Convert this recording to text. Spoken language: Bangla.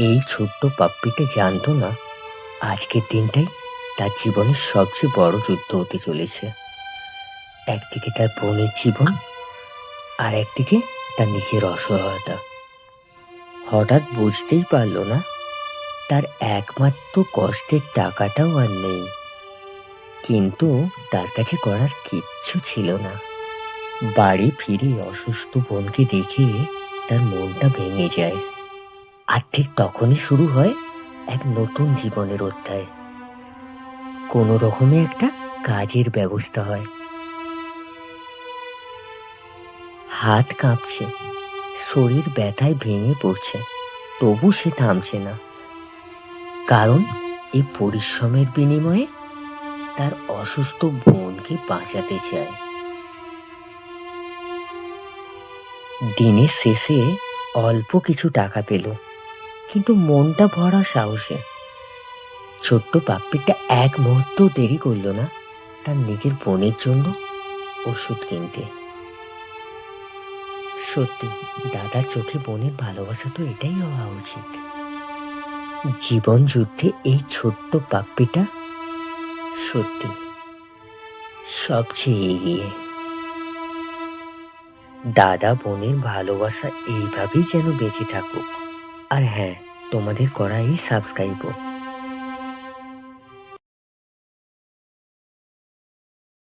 এই ছোট্ট পাপ্পিটা জানতো না আজকের দিনটাই তার জীবনের সবচেয়ে বড় যুদ্ধ হতে চলেছে। একদিকে তার বোনের জীবন, আর একদিকে তার নিজের অসহায়তা। হঠাৎ বুঝতেই পারলো না তার একমাত্র কষ্টের টাকাটাও আর নেই, কিন্তু তার কাছে করার কিচ্ছু ছিল না। বাড়ি ফিরে অসুস্থ বোনকে দেখে তার মনটা ভেঙে যায়। আর ঠিক তখনই শুরু হয় এক নতুন জীবনের অধ্যায়। কোনো রকমে একটা কাজের ব্যবস্থা হয়। হাত কাঁপছে, শরীর ব্যথায় ভেঙে পড়ছে, তবু সে থামছে না, কারণ এই পরিশ্রমের বিনিময়ে তার অসুস্থ বোনকে বাঁচাতে চায়। দিনের শেষে অল্প কিছু টাকা পেল, কিন্তু মনটা ভরা সাহসে। ছোট্ট পাপ্পিটা এক মুহূর্ত দেরি করলো না তার নিজের বোনের জন্য ওষুধ কিনতে। সত্যি, দাদার চোখে বোনের ভালোবাসা তো এটাই হওয়া উচিত। জীবন যুদ্ধে এই ছোট্ট পাপ্পিটা সত্যি সবচেয়ে এগিয়ে। দাদা বোনের ভালোবাসা এইভাবেই যেন বেঁচে থাকুক। আর হ্যাঁ, তোমাদের করা এই সাবস্ক্রাইবও।